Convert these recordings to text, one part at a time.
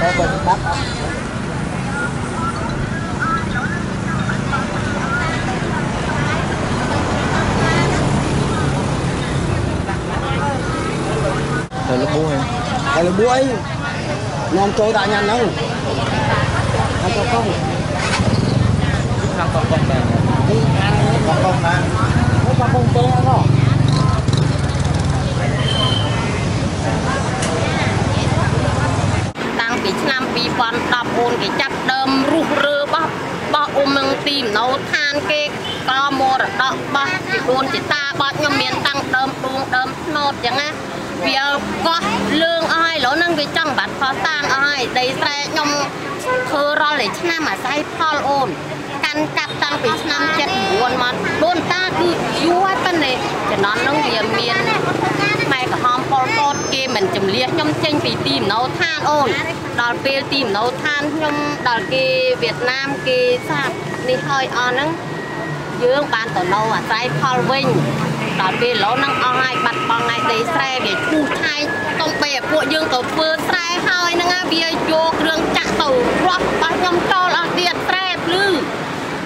Đây là búa em. Đây là búa ấy. Ngon trôi tại nhà đâu. Ăn có không? Ăn con này. Đi ăn con này. Con tôm ăn không? Tăngពីឆ្នាំ2014គេចាប់ដើមរុះរើបោះអ៊ុំនឹងទីមណៅឋានគេក៏មរតកបោះពីដូនជាតាបោះខ្ញុំមានតាំងដើមដួងដើមធ្នោតចឹងណាវាកោះលឿងអស់ហើយឡូវហ្នឹងវាចង់បាត់ខុសតាងអស់ហើយដីស្រែខ្ញុំធ្វើរាល់តែឆ្នាំអាស្រ័យផលអូនកាន់កាប់តាំងពីឆ្នាំ79មកដូនតាគឺយូរហើយប៉ុន្តែចំណន់ហ្នឹងវាមានម៉ែក្រហមប៉ុលពតគេមិនចម្លៀសខ្ញុំចេញពីទីមណៅឋានអូនដល់ពេលទីមណៅឋានខ្ញុំដល់គេវៀតណាមគេសាបនេះហើយអស់ហ្នឹងយើងបានទៅនៅអាស្រ័យផលវិញដល់ពេលឡូវហ្នឹងអស់ហើយបាត់បង់ថ្ងៃដីស្រែវាឈូសឆាយតុំបីឲ្យពួកយើងទៅធ្វើស្រែហើយហ្នឹងវាយកគ្រឿងចាក់ទៅរស់របស់ខ្ញុំចូលអស់ទៀតស្រែភ្លឺ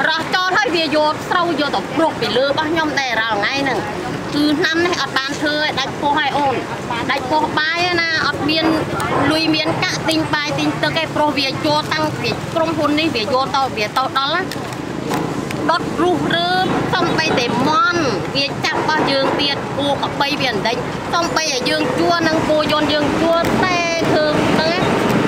រស់ចូលហើយវាយកស្រូវយកទៅព្រុសពីលើរបស់ខ្ញុំដែររាល់ថ្ងៃហ្នឹងគឺឆ្នាំនេះអត់បានធ្វើឲ្យដាច់ពោះឲ្យអូនដាច់ពោះបាយណាអត់មានលុយមានកាក់ទិញបាយទិញទឹកឯងប្រុសវាចូលតាំងពីក្រុមហ៊ុននេះវាយកទៅវាទៅដល់ណាដុតរុះរើសំបីតែមន់វាចាប់របស់យើងទៀតគោកបីវាមិនដេញសំបីឲ្យយើងជួនឹងគោយន្តយើងជួតែធ្វើហ្នឹង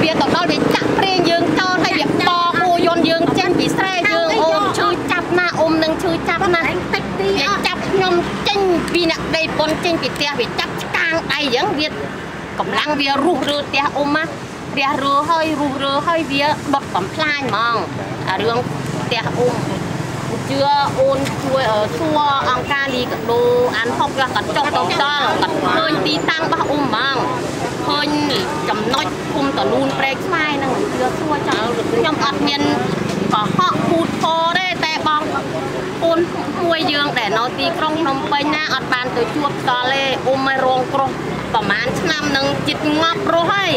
វាទៅដល់វាចាក់ប្រេងយើងចោលហើយវាបគោយន្តយើងចេញពីស្រែយើងអូនឈឺចាប់ណាអ៊ុំនឹងឈឺចាប់ណាតិចទីវាចាប់ខ្ញុំចេញពីអ្នកដីប៉ុនចេញពីផ្ទះវាចាប់ឆ្កាងដៃអញ្ចឹងវាកម្លាំងវារុះរើផ្ទះអ៊ុំណាផ្ទះរើហើយរុះរើហើយវាដុតបំផ្លាញហ្មងអារឿងផ្ទះអ៊ុំជឿអូនជួយសួរអង្គការលីកាដូអានហុកគាត់ចុះទៅដល់គាត់ឃើញទីតាំងរបស់អ៊ុំហ្មងឃើញចំណុចភូមិតលូនព្រែកស្វាយហ្នឹងជឿសួរចោលខ្ញុំអត់មានកុហកពូតផទេតែបងអូនមួយយើងដែលនៅទីក្រុងភ្នំពេញណាអត់បានទៅជួបផ្ទាល់ទេអ៊ុំឲ្យរងគ្រោះប្រហែលឆ្នាំនឹងចិត្តងាប់រស់ហើយ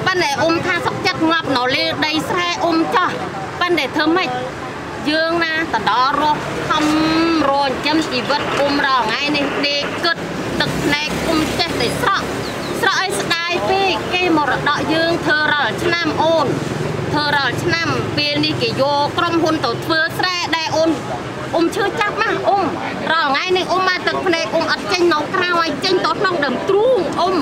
ប៉ុន្តែអ៊ុំថាសុខចិត្តងាប់នៅលើដីស្រែអ៊ុំចោះប៉ុន្តែធ្វើម៉េចយើងណាតដល់រស់ខំរញចាំជីវិតអ៊ុំរាល់ថ្ងៃនេះដេកគិតទឹកភ្នែកអ៊ុំចេះតែស្រក់ឲ្យស្ដាយពេកគេមរតកយើងធ្វើរាល់ឆ្នាំអូនធ្វើរាល់ឆ្នាំពេលនេះគេយកក្រុមហ៊ុនទៅធ្វើស្រែដែលអ៊ុំឈឺចាប់ណាអ៊ុំរាល់ថ្ងៃនេះអ៊ុំមកទឹកភ្នែកអ៊ុំអត់ចេញនៅក្រៅឲ្យចេញទៅក្នុងដើមទ្រូងអ៊ុំ